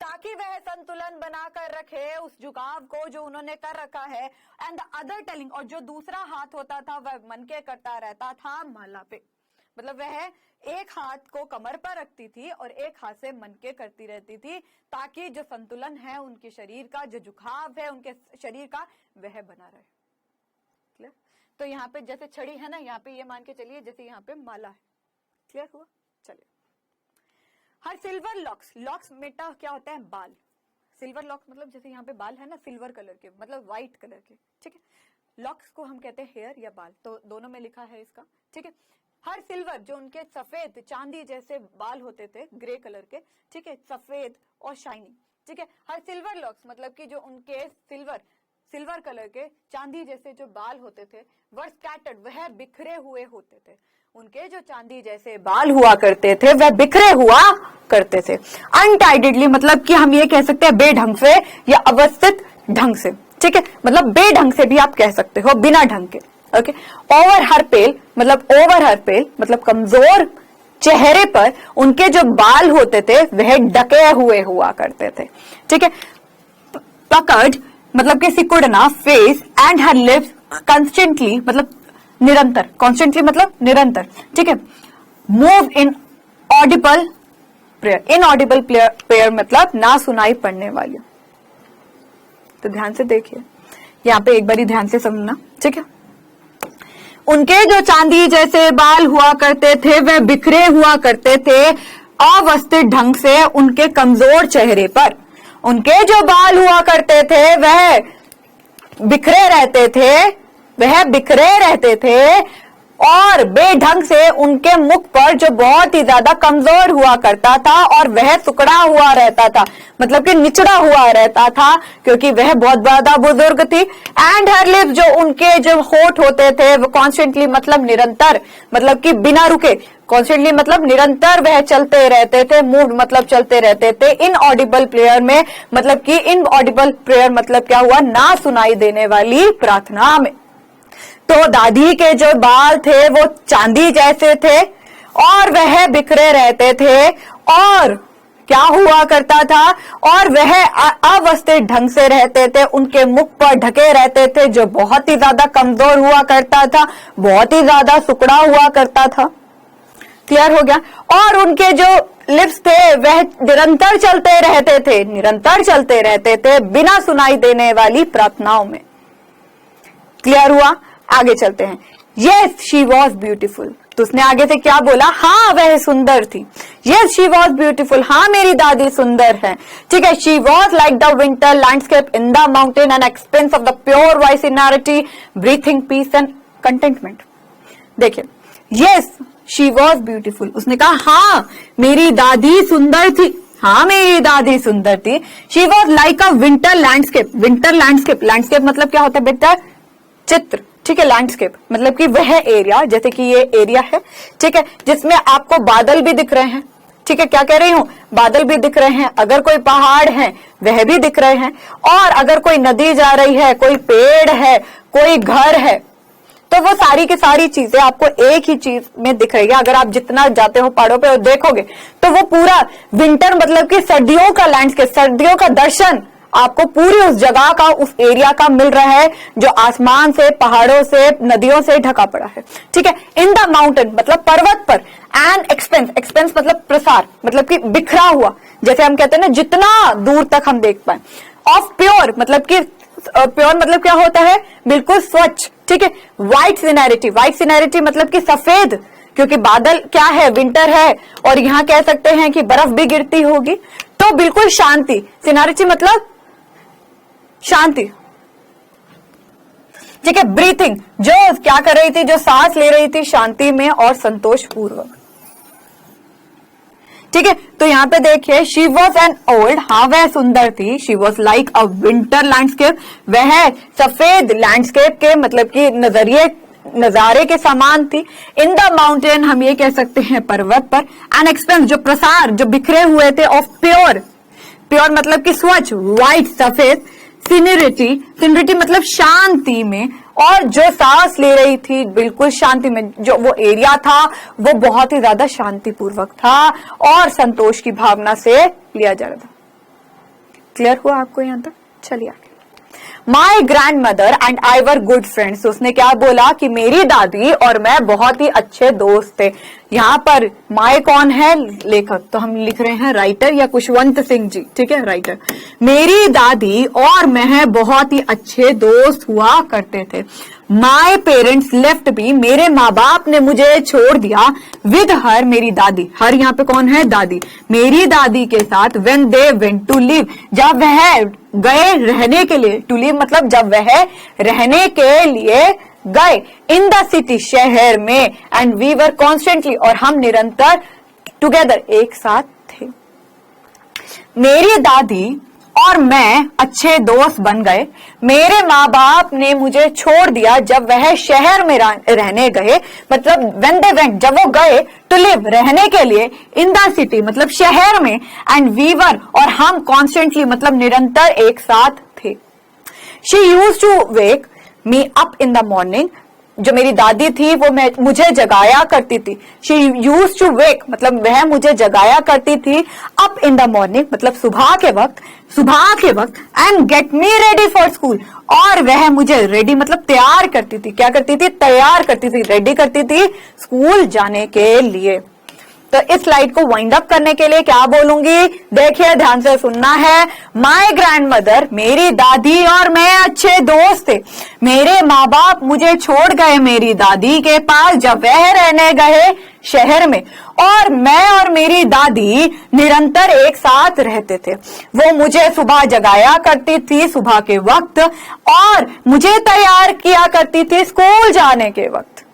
ताकि वह संतुलन बनाकर रखे उस झुकाव को जो उन्होंने कर रखा है, एंड द अदर टेलिंग, और जो दूसरा हाथ होता था वह मन के करता रहता था माला पे, मतलब वह एक हाथ को कमर पर रखती थी और एक हाथ से मन के करती रहती थी, ताकि जो संतुलन है उनके शरीर का, जो झुकाव है उनके शरीर का, वह बना रहे। क्लियर? तो यहाँ पे जैसे छड़ी है ना, यहाँ पे ये मान के चलिए जैसे यहाँ पे माला है। क्लियर हुआ? चलिए, हर सिल्वर लॉक्स, लॉक्स बेटा क्या होता है, बाल, सिल्वर लॉक्स मतलब जैसे यहाँ पे बाल है ना सिल्वर कलर के, मतलब व्हाइट कलर के। ठीक है, लॉक्स को हम कहते हैं हेयर या बाल, तो दोनों में लिखा है इसका। ठीक है, हर सिल्वर जो उनके सफेद चांदी जैसे बाल होते थे ग्रे कलर के, ठीक है, सफेद और शाइनिंग। ठीक है, हर सिल्वर लॉक्स मतलब कि जो उनके सिल्वर कलर के चांदी जैसे जो बाल होते थे, वर स्कैटर्ड वह बिखरे हुए होते थे, उनके जो चांदी जैसे बाल हुआ करते थे वह बिखरे हुआ करते थे। अनटाइडेडली मतलब कि हम ये कह सकते हैं बेढंग से या अवस्थित ढंग से। ठीक है, मतलब बेढंग से भी आप कह सकते हो, बिना ढंग के। ओके, ओवर हर पेल मतलब कमजोर चेहरे पर उनके जो बाल होते थे वह ढके हुए हुआ करते थे। ठीक है, पकड़ मतलब कि सिकुड़ना, face and her lips constantly मतलब निरंतर, कॉन्स्टेंटली मतलब निरंतर। ठीक है, move in Audible prayer, inaudible prayer मतलब ना सुनाई पड़ने वाली। तो ध्यान से देखिए, यहाँ पे एक बारी ध्यान से समझना। ठीक है, उनके जो चांदी जैसे बाल हुआ करते थे वह बिखरे हुआ करते थे अवस्थित ढंग से उनके कमजोर चेहरे पर, उनके जो बाल हुआ करते थे वह बिखरे रहते थे और बेढंग से उनके मुख पर जो बहुत ही ज्यादा कमजोर हुआ करता था और वह सुकड़ा हुआ रहता था, मतलब कि निचड़ा हुआ रहता था क्योंकि वह बहुत ज्यादा बुजुर्ग थी। एंड हर लिप्स जो उनके जो होठ होते थे वो कॉन्स्टेंटली मतलब निरंतर, मतलब कि बिना रुके, कॉन्स्टेंटली मतलब निरंतर वह चलते रहते थे, मूव मतलब चलते रहते थे। इनऑडिबल प्रेयर में मतलब कि इनऑडिबल प्रेयर मतलब क्या हुआ, ना सुनाई देने वाली प्रार्थना में। तो दादी के जो बाल थे वो चांदी जैसे थे और वह बिखरे रहते थे और क्या हुआ करता था, और वह अवस्थित ढंग से रहते थे, उनके मुख पर ढके रहते थे जो बहुत ही ज्यादा कमजोर हुआ करता था, बहुत ही ज्यादा सुकड़ा हुआ करता था। क्लियर हो गया? और उनके जो लिप्स थे वह निरंतर चलते रहते थे बिना सुनाई देने वाली प्रार्थनाओं में। क्लियर हुआ? आगे चलते हैं। यस शी वॉज ब्यूटीफुल, तो उसने आगे से क्या बोला, हाँ वह सुंदर थी। यस शी वॉज ब्यूटीफुल, हाँ मेरी दादी सुंदर है। ठीक है, she was like the winter landscape in the mountain and expanse of the pure vicinity, breathing peace and contentment. देखिए, यस शी वॉज ब्यूटीफुल, उसने कहा हाँ मेरी दादी सुंदर थी, हाँ मेरी दादी सुंदर थी। She was like a winter landscape, landscape मतलब क्या होता है बेटा, चित्र। ठीक है, लैंडस्केप मतलब कि वह एरिया, जैसे कि ये एरिया है, ठीक है, जिसमें आपको बादल भी दिख रहे हैं। ठीक है, क्या कह रही हूं, बादल भी दिख रहे हैं, अगर कोई पहाड़ है वह भी दिख रहे हैं, और अगर कोई नदी जा रही है, कोई पेड़ है, कोई घर है, तो वो सारी की सारी चीजें आपको एक ही चीज में दिख रही है। अगर आप जितना जाते हो पहाड़ों पे और देखोगे तो वो पूरा विंटर मतलब कि सर्दियों का लैंडस्केप, सर्दियों का दर्शन आपको पूरी उस जगह का, उस एरिया का मिल रहा है जो आसमान से, पहाड़ों से, नदियों से ढका पड़ा है। ठीक है, इन द माउंटेन मतलब पर्वत पर, एंड एक्सपेंस मतलब प्रसार, मतलब कि बिखरा हुआ, जैसे हम कहते हैं ना जितना दूर तक हम देख पाए। ऑफ प्योर मतलब कि प्योर मतलब क्या होता है, बिल्कुल स्वच्छ। ठीक है, व्हाइट सिनेरिटी मतलब कि सफेद, क्योंकि बादल क्या है, विंटर है, और यहाँ कह सकते हैं कि बर्फ भी गिरती होगी, तो बिल्कुल शांति। सिनेरिटी मतलब शांति, ठीक है। ब्रीथिंग, जो क्या कर रही थी, जो सांस ले रही थी शांति में और संतोष पूर्वक, ठीक है। तो यहाँ पे देखिए, शी वॉज एन ओल्ड, हाँ वह सुंदर थी, she was like a winter landscape, वह सफेद लैंडस्केप के मतलब कि नजारे के समान थी। इन द माउंटेन, हम ये कह सकते हैं पर्वत पर। एन एक्सपेंस, जो प्रसार, जो बिखरे हुए थे, ऑफ प्योर, प्योर मतलब कि स्वच्छ, व्हाइट सफेद, सीनरिटी मतलब शांति में, और जो सांस ले रही थी बिल्कुल शांति में, जो वो एरिया था वो बहुत ही ज्यादा शांतिपूर्वक था और संतोष की भावना से लिया जा रहा था। क्लियर हुआ आपको यहां तक? चलिए आगे। My grand mother and I were good friends. उसने क्या बोला कि मेरी दादी और मैं बहुत ही अच्छे दोस्त थे। यहाँ पर माई कौन है? लेखक, तो हम लिख रहे हैं राइटर या खुशवंत सिंह जी, ठीक है, राइटर। मेरी दादी और मैं बहुत ही अच्छे दोस्त हुआ करते थे। माई पेरेंट्स लेफ्ट मी, मेरे माँ बाप ने मुझे छोड़ दिया। विद हर, मेरी दादी, हर यहाँ पे कौन है? दादी, मेरी दादी के साथ। When they went to live, जब वह गए रहने के लिए। टू लिव मतलब जब वह रहने के लिए गए। इन द सिटी, शहर में। एंड वी वर कॉन्स्टेंटली, और हम निरंतर टुगेदर, एक साथ थे। मेरी दादी और मैं अच्छे दोस्त बन गए। मेरे माँ बाप ने मुझे छोड़ दिया जब वह शहर में रहने गए, मतलब व्हेन दे वेंट, जब वो गए, टू लिव, रहने के लिए, इन द सिटी मतलब शहर में। एंड वी वर, और हम कॉन्स्टेंटली मतलब निरंतर एक साथ थे। She used to wake me up in the morning, जो मेरी दादी थी वो मुझे जगाया करती थी। शी यूज्ड टू वेक मतलब वह मुझे जगाया करती थी। अप इन द मॉर्निंग मतलब सुबह के वक्त। And get me ready for school, और वह मुझे रेडी मतलब तैयार करती थी। क्या करती थी? तैयार करती थी, रेडी करती थी स्कूल जाने के लिए। तो इस स्लाइड को वाइंड अप करने के लिए क्या बोलूंगी? देखिए, ध्यान से सुनना है। माय ग्रैंड मदर, मेरी दादी और मैं अच्छे दोस्त थे। मेरे माँ बाप मुझे छोड़ गए मेरी दादी के पास जब वह रहने गए शहर में, और मैं और मेरी दादी निरंतर एक साथ रहते थे। वो मुझे सुबह जगाया करती थी सुबह के वक्त, और मुझे तैयार किया करती थी स्कूल जाने के वक्त।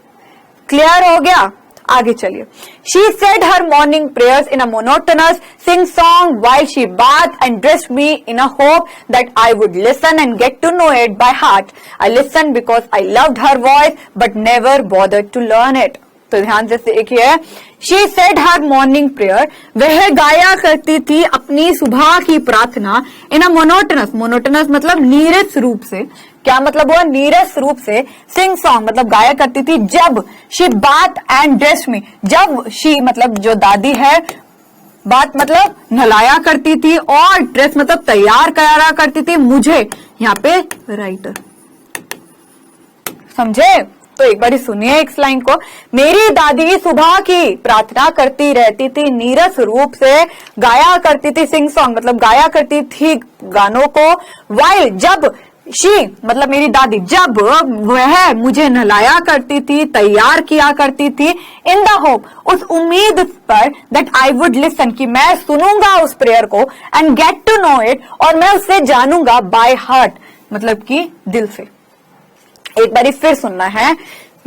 क्लियर हो गया? आगे चलिए। She said her morning prayers in a monotonous sing song while she bathed and dressed me in a hope that I would listen and get to know it by heart. I listened because I loved her voice but never bothered to learn it. तो ध्यान से देखिए, She said her morning prayer, वह गाया करती थी अपनी सुबह की प्रार्थना in a monotonous मतलब नीरस रूप से। क्या मतलब हुआ? नीरस रूप से। सिंग सॉन्ग मतलब गाया करती थी जब। शी बाथ एंड ड्रेस में, जब शी मतलब जो दादी है, बात मतलब नहलाया करती थी, और ड्रेस मतलब तैयार करा करती थी मुझे। यहाँ पे राइटर, समझे? तो एक बार सुनिए इस लाइन को। मेरी दादी सुबह की प्रार्थना करती रहती थी, नीरस रूप से गाया करती थी। सिंग सॉन्ग मतलब गाया करती थी गानों को। वाइल जब, शी मतलब मेरी दादी, जब वह मुझे नहलाया करती थी, तैयार किया करती थी। इन द होप, उस उम्मीद पर, दैट आई वुड लिसन कि मैं सुनूंगा उस प्रेयर को, and get to know it, और मैं उससे जानूंगा बाय हार्ट मतलब कि दिल से। एक बारी फिर सुनना है।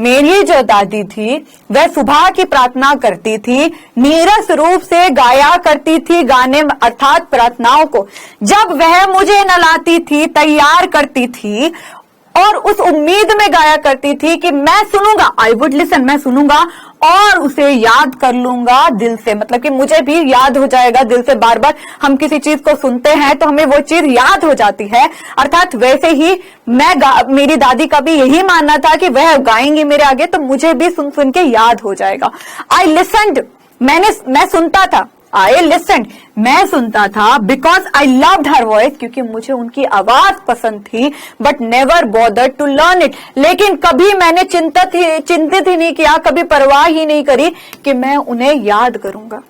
मेरी जो दादी थी वह सुबह की प्रार्थना करती थी, नीरस रूप से गाया करती थी गाने अर्थात प्रार्थनाओं को। जब वह मुझे नहलाती थी, तैयार करती थी, और उस उम्मीद में गाया करती थी कि मैं सुनूंगा, आई वुड लिसन, मैं सुनूंगा और उसे याद कर लूंगा दिल से, मतलब कि मुझे भी याद हो जाएगा दिल से। बार बार हम किसी चीज को सुनते हैं तो हमें वो चीज याद हो जाती है। अर्थात वैसे ही मेरी दादी का भी यही मानना था कि वह गाएंगी मेरे आगे तो मुझे भी सुन सुन के याद हो जाएगा। आई लिसनड, मैं सुनता था। आई लिसनड, मैं सुनता था। Because I loved her voice, क्योंकि मुझे उनकी आवाज पसंद थी। But never bothered to learn it, लेकिन कभी मैंने चिंतित ही नहीं किया, कभी परवाह ही नहीं करी कि मैं उन्हें याद करूंगा।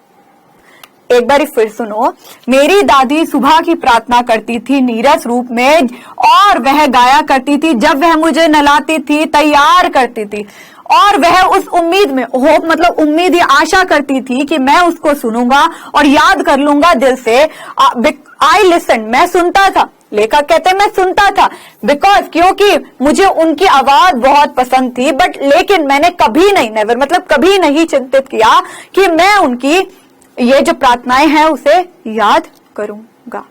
एक बार फिर सुनो। मेरी दादी सुबह की प्रार्थना करती थी नीरस रूप में, और वह गाया करती थी जब वह मुझे नहलाती थी, तैयार करती थी, और वह उस उम्मीद में, होप मतलब उम्मीद या आशा करती थी कि मैं उसको सुनूंगा और याद कर लूंगा दिल से। आई लिसन, मैं सुनता था। लेखक कहते हैं मैं सुनता था, बिकॉज क्योंकि मुझे उनकी आवाज बहुत पसंद थी, बट लेकिन मैंने कभी नहीं, नेवर मतलब कभी नहीं चिंतित किया कि मैं उनकी ये जो प्रार्थनाएं हैं उसे याद करूंगा।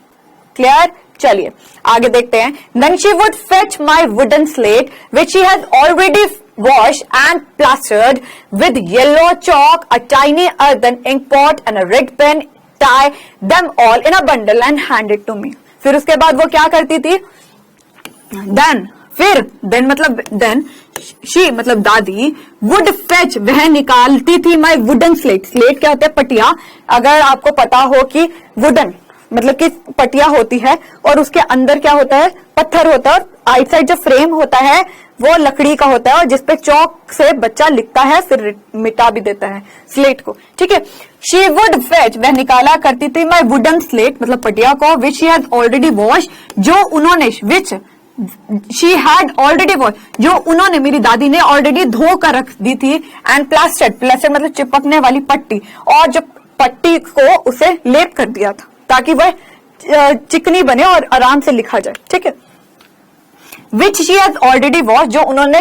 क्लियर? चलिए आगे देखते हैं। Then she would fetch my wooden slate which she has already washed and plastered with yellow chalk, a tiny earthen ink pot and a red pen, tie them all in a bundle and hand it to me. फिर उसके बाद वो क्या करती थी? then मतलब she मतलब दादी would fetch, वह निकालती थी my wooden slate. slate क्या होता है? पटिया। अगर आपको पता हो कि wooden मतलब कि पटिया होती है और उसके अंदर क्या होता है? पत्थर होता है, और आइट साइड जो फ्रेम होता है वो लकड़ी का होता है, और जिसपे चौक से बच्चा लिखता है फिर मिटा भी देता है स्लेट को। ठीक है, शी वुड फेच, वह निकाला करती थी माई वुडन स्लेट मतलब पटिया को, which she has already wash, जो उन्होंने, which she had already wash, जो उन्होंने, मेरी दादी ने ऑलरेडी धो कर रख दी थी, एंड प्लास्टर्ड, प्लास्टर्ड मतलब चिपकने वाली पट्टी, और जो पट्टी को उसे लेप कर दिया था ताकि वह चिकनी बने और आराम से लिखा जाए। ठीक है, which she has already wash, जो उन्होंने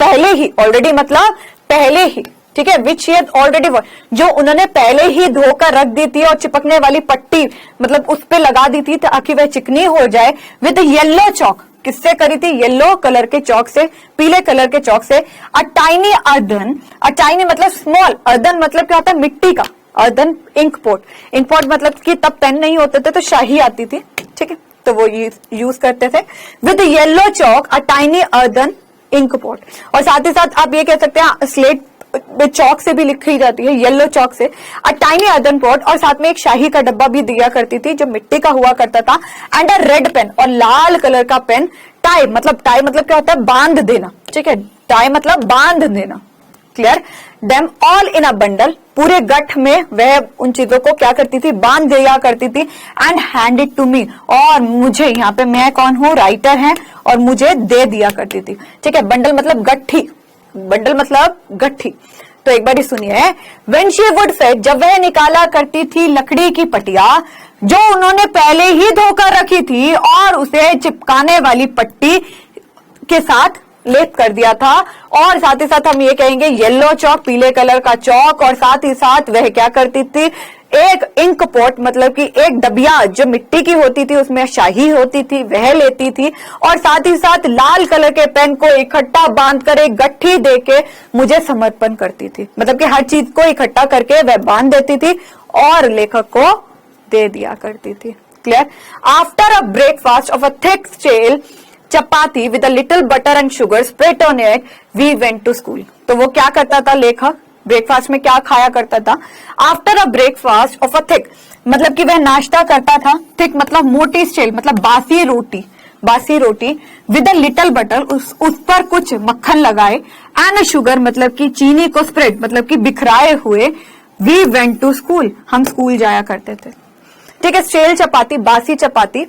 पहले ही, ऑलरेडी मतलब पहले ही, ठीक है, which she has already wash, जो उन्होंने पहले ही धोकर रख दी थी और चिपकने वाली पट्टी मतलब उस पे लगा दी थी ताकि वह चिकनी हो जाए, विद येलो चौक, किससे करी थी? येलो कलर के चौक से, पीले कलर के चौक से। A tiny earthen, a tiny मतलब स्मॉल, अर्दन मतलब क्या होता है? मिट्टी का, earthen ink pot, ink pot मतलब कि तब पेन नहीं होते थे तो शाही आती थी, ठीक है, तो वो यूज करते थे। With yellow chalk, a tiny earthen ink pot, और साथ ही साथ आप ये कह सकते हैं स्लेट चौक से भी लिखी जाती है, येलो चौक से, अ टाइनी अर्दन पॉट, और साथ में एक शाही का डब्बा भी दिया करती थी जो मिट्टी का हुआ करता था, एंड अ रेड पेन, और लाल कलर का पेन। टाई मतलब क्या होता है? बांध देना, ठीक है, टाई मतलब बांध देना। Clear? Them all in a bundle, पूरे गठ में वह उन चीजों को क्या करती थी? बांध दिया करती थी, and hand it to me, और मुझे, यहाँ पे मैं कौन हूँ? राइटर है, और मुझे दे दिया करती थी। ठीक है, बंडल मतलब गट्ठी, बंडल मतलब गट्ठी। तो एक बार सुनिए, व्हेन शी वुड फेच, जब वह निकाला करती थी लकड़ी की पटिया जो उन्होंने पहले ही धोकर रखी थी और उसे चिपकाने वाली पट्टी के साथ लेप कर दिया था, और साथ ही साथ हम ये कहेंगे येलो चौक, पीले कलर का चौक, और साथ ही साथ वह क्या करती थी? एक इंक पोट मतलब कि एक डबिया जो मिट्टी की होती थी, उसमें शाही होती थी, वह लेती थी, और साथ ही साथ लाल कलर के पेन को इकट्ठा बांधकर एक गट्ठी देके मुझे समर्पण करती थी। मतलब कि हर चीज को इकट्ठा करके वह बांध देती थी और लेखक को दे दिया करती थी। Clear? After a breakfast of a thick stale chapati with a little butter and sugar spread on it, we went to school. तो वो क्या करता था लेखक? ब्रेकफास्ट में क्या खाया करता था? After a breakfast of a thick मतलब कि वह नाश्ता करता था, थिक मतलब मोटी स्टेल मतलब बासी रोटी, बासी रोटी, विद अ लिटिल बटर, उस पर कुछ मक्खन लगाए, एंड शुगर मतलब कि चीनी को स्प्रेड मतलब कि बिखराए हुए, वी वेंट टू स्कूल, हम स्कूल जाया करते थे। ठीक है, स्टेल चपाती, बासी चपाती,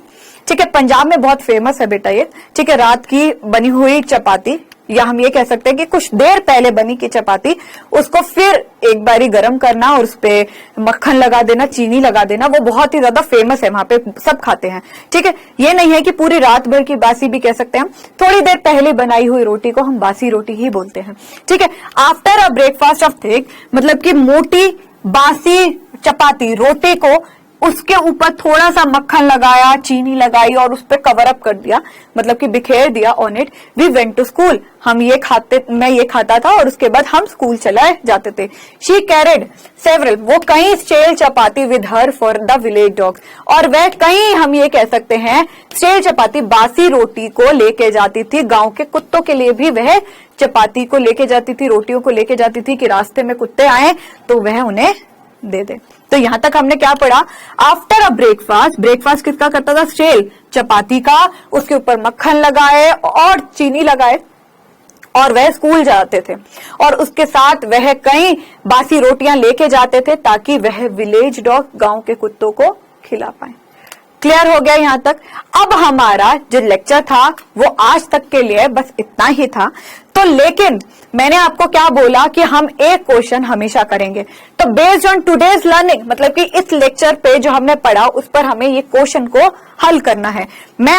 ठीक है, पंजाब में बहुत फेमस है बेटा ये। ठीक है, रात की बनी हुई चपाती, या हम ये कह सकते हैं कि कुछ देर पहले बनी की चपाती, उसको फिर एक बारी गर्म करना और उस पे मक्खन लगा देना, चीनी लगा देना, वो बहुत ही ज्यादा फेमस है, वहां पे सब खाते हैं। ठीक है, ये नहीं है कि पूरी रात भर की बासी भी कह सकते हैं, थोड़ी देर पहले बनाई हुई रोटी को हम बासी रोटी ही बोलते हैं। ठीक है, after a breakfast of thick मतलब कि मोटी बासी चपाती रोटी को उसके ऊपर थोड़ा सा मक्खन लगाया, चीनी लगाई और उस पर कवर अप कर दिया, मतलब कि बिखेर दिया on it, we went to school, हम ये खाते, मैं ये खाता था और उसके बाद हम स्कूल चले जाते थे। शी कैरिड सेवरल, वो कई stale chapati with her for the village dogs, और वह कई, हम ये कह सकते हैं, स्टेल चपाती बासी रोटी को लेके जाती थी, गांव के कुत्तों के लिए भी वह चपाती को लेके जाती थी, रोटियों को लेके जाती थी कि रास्ते में कुत्ते आए तो वह उन्हें दे दे। तो यहां तक हमने क्या पढ़ा? आफ्टर अ ब्रेकफास्ट, ब्रेकफास्ट किसका करता था? स्टेल चपाती का, उसके ऊपर मक्खन लगाए और चीनी लगाए और वह स्कूल जाते थे, और उसके साथ वह कई बासी रोटियां लेके जाते थे ताकि वह विलेज डॉग गांव के कुत्तों को खिला पाए। क्लियर हो गया यहाँ तक। अब हमारा जो लेक्चर था वो आज तक के लिए बस इतना ही था। तो लेकिन मैंने आपको क्या बोला कि हम एक क्वेश्चन हमेशा करेंगे। तो बेस्ड ऑन टुडेज लर्निंग, मतलब कि इस लेक्चर पे जो हमने पढ़ा उस पर हमें ये क्वेश्चन को हल करना है। मैं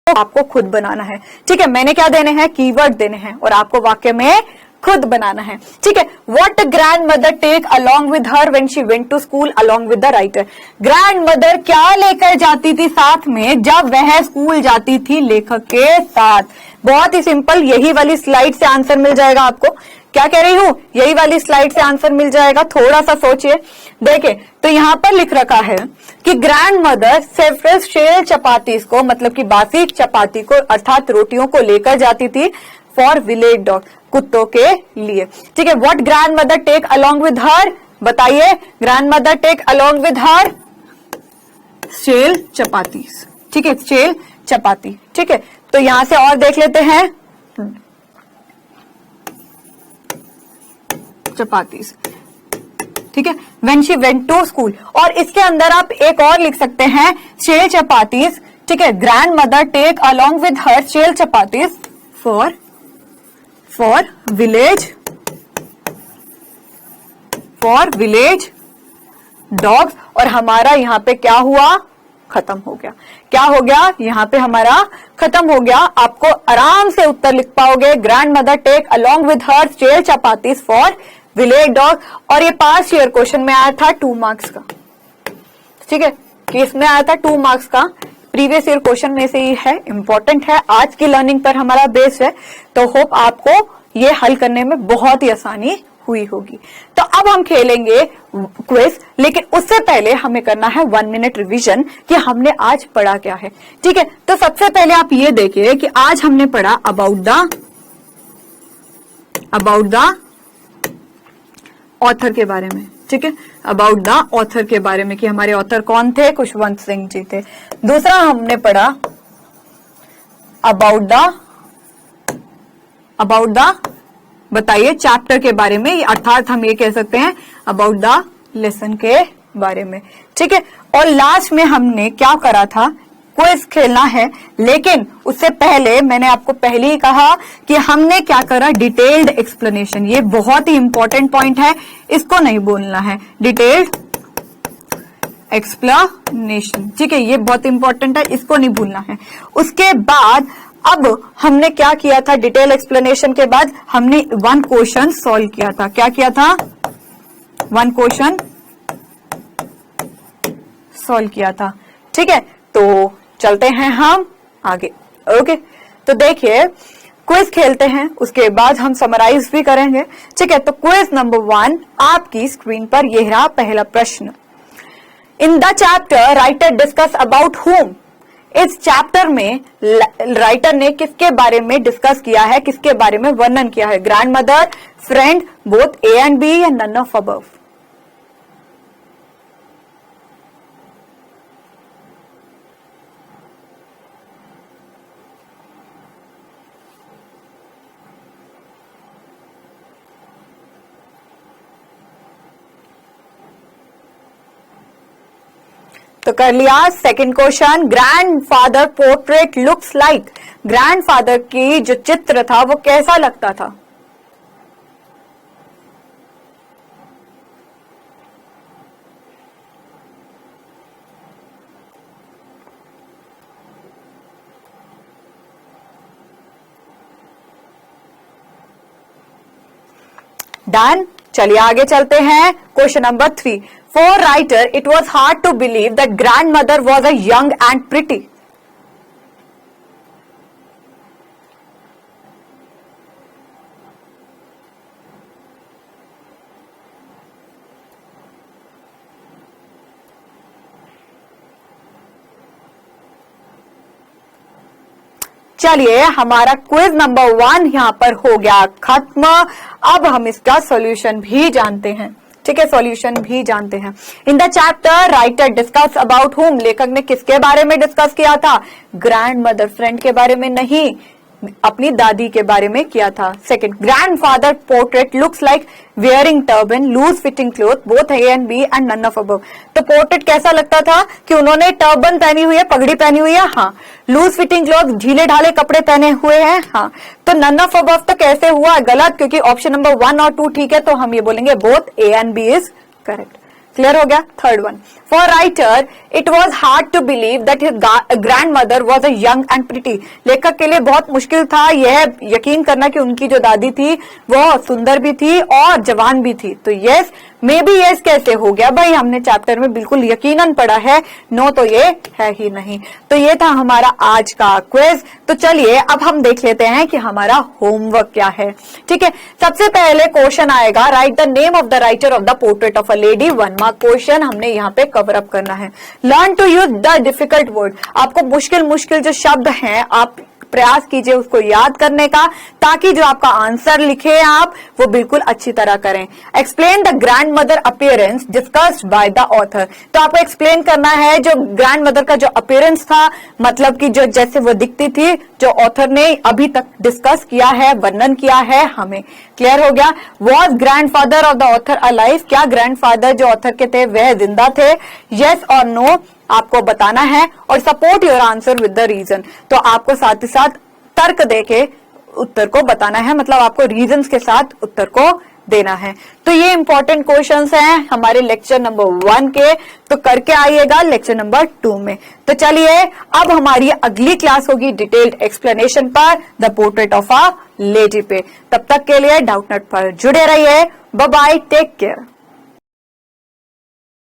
आपको खुद बनाना है, ठीक है। मैंने क्या देने हैं, कीवर्ड देने हैं और आपको वाक्य में खुद बनाना है, ठीक है। What grand mother take along with her when she went to school along with the writer. Grandmother क्या लेकर जाती थी साथ में जब वह स्कूल जाती थी लेखक के साथ। बहुत ही सिंपल, यही वाली स्लाइड से आंसर मिल जाएगा आपको। क्या कह रही हूं, यही वाली स्लाइड से आंसर मिल जाएगा। थोड़ा सा सोचिए, देखिए तो यहाँ पर लिख रखा है कि grandmother several shell chapatis को, मतलब कि बासी चपाती को अर्थात रोटियों को लेकर जाती थी फॉर विलेज डॉग, कुत्तों के लिए, ठीक है। What grand mother take along with her, बताइए। Grand mother take along with her shell chapatis, ठीक है, शेल चपाती, ठीक है। तो यहां से और देख लेते हैं, चपातीज, ठीक है। When she went to school, और इसके अंदर आप एक और लिख सकते हैं, शेल चपातीज, ठीक है। Grand mother take along with her shell chapatis for village dogs. और हमारा यहाँ पे क्या हुआ, खत्म हो गया। क्या हो गया, यहाँ पे हमारा खत्म हो गया। आपको आराम से उत्तर लिख पाओगे, grand mother take along with her shell chapatis for village dog. और ये पास्ट ईयर क्वेश्चन में आया था 2 मार्क्स का, ठीक है, कि इसमें आया था 2 मार्क्स का। प्रीवियस ईयर क्वेश्चन में से ही है, इंपॉर्टेंट है, आज की लर्निंग पर हमारा बेस है। तो होप आपको ये हल करने में बहुत ही आसानी हुई होगी। तो अब हम खेलेंगे क्विज, लेकिन उससे पहले हमें करना है 1 मिनट रिवीजन कि हमने आज पढ़ा क्या है, ठीक है। तो सबसे पहले आप ये देखिए कि आज हमने पढ़ा अबाउट द ऑथर के बारे में, ठीक है, अबाउट द ऑथर के बारे में कि हमारे ऑथर कौन थे, खुशवंत सिंह जी थे। दूसरा हमने पढ़ा अबाउट द बताइए चैप्टर के बारे में, अर्थात हम ये कह सकते हैं अबाउट द लेसन के बारे में, ठीक है। और लास्ट में हमने क्या करा था, क्विज खेलना है। लेकिन उससे पहले मैंने आपको पहले ही कहा कि हमने क्या करा, डिटेल्ड एक्सप्लेनेशन। ये बहुत ही इंपॉर्टेंट पॉइंट है, इसको नहीं बोलना है, डिटेल्ड एक्सप्लेनेशन, ठीक है, ये बहुत इंपॉर्टेंट है, इसको नहीं भूलना है। उसके बाद अब हमने क्या किया था, डिटेल एक्सप्लेनेशन के बाद हमने 1 क्वेश्चन सॉल्व किया था। क्या किया था, 1 क्वेश्चन सॉल्व किया था, ठीक है। तो चलते हैं हम आगे, ओके। तो देखिए क्विज खेलते हैं, उसके बाद हम समराइज भी करेंगे, ठीक है। तो क्विज नंबर 1 आपकी स्क्रीन पर यह रहा पहला प्रश्न। In the chapter writer discuss about हुम। इस चैप्टर में राइटर ने किसके बारे में डिस्कस किया है, किसके बारे में वर्णन किया है, grandmother, friend, both A and B या नन ऑफ अबव। तो कर लिया। Second question, grandfather portrait looks like. Grandfather की जो चित्र था वो कैसा लगता था, डन। चलिए आगे चलते हैं। Question number 3, for writer it was hard to believe that grandmother was a young and pretty. चलिए हमारा क्विज नंबर 1 यहां पर हो गया खत्म। अब हम इसका सॉल्यूशन भी जानते हैं, ठीक है, सॉल्यूशन भी जानते हैं। In the chapter writer discuss about हुम। लेखक ने किसके बारे में डिस्कस किया था, ग्रैंड मदर, फ्रेंड के बारे में नहीं, अपनी दादी के बारे में किया था। Second, grandfather portrait looks like wearing turban, loose fitting cloth, both A and B and none of above। तो पोर्ट्रेट कैसा लगता था कि उन्होंने टर्बन पहनी हुई है, पगड़ी पहनी हुई है, हाँ। लूज फिटिंग क्लॉथ, ढीले ढाले कपड़े पहने हुए हैं, हाँ। तो नन ऑफ अबव तो कैसे हुआ? गलत, क्योंकि ऑप्शन नंबर 1 और 2 ठीक है, तो हम ये बोलेंगे both A and B is correct. Clear हो गया? Third one, for writer it was hard to believe that his grandmother was a young and pretty. लेखक के लिए बहुत मुश्किल था यह यकीन करना कि उनकी जो दादी थी वो सुंदर भी थी और जवान भी थी। तो यस, मे बी यस कैसे हो गया भाई? हमने चैप्टर में बिल्कुल यकीनन पढ़ा है, नो तो ये है ही नहीं। तो ये था हमारा आज का क्विज। तो चलिए अब हम देख लेते हैं कि हमारा होमवर्क क्या है। ठीक है, सबसे पहले क्वेश्चन आएगा, write the name of the writer of the portrait of a lady. 1 mark question हमने यहाँ पे कवर अप करना है। Learn to use the difficult word. आपको मुश्किल मुश्किल जो शब्द हैं आप प्रयास कीजिए उसको याद करने का, ताकि जो आपका आंसर लिखे आप वो बिल्कुल अच्छी तरह करें। Explain the grand mother appearance discussed by the author. तो आपको एक्सप्लेन करना है जो ग्रैंड मदर का जो अपीयरेंस था, मतलब कि जो जैसे वो दिखती थी, जो ऑथर ने अभी तक डिस्कस किया है, वर्णन किया है हमें। क्लियर हो गया? Was grandfather of the author alive? क्या ग्रैंडफादर जो ऑथर के थे वह जिंदा थे? यस और नो आपको बताना है, और support your answer with the reason. तो आपको साथ ही साथ तर्क देके उत्तर को बताना है, मतलब आपको रीजंस के साथ उत्तर को देना है। तो ये इंपॉर्टेंट क्वेश्चंस हैं हमारे लेक्चर नंबर 1 के, तो करके आइएगा लेक्चर नंबर 2 में। तो चलिए अब हमारी अगली क्लास होगी डिटेल्ड एक्सप्लेनेशन पर the portrait of a lady पे। तब तक के लिए डाउटनेट पर जुड़े रहिए। Bye bye, take care.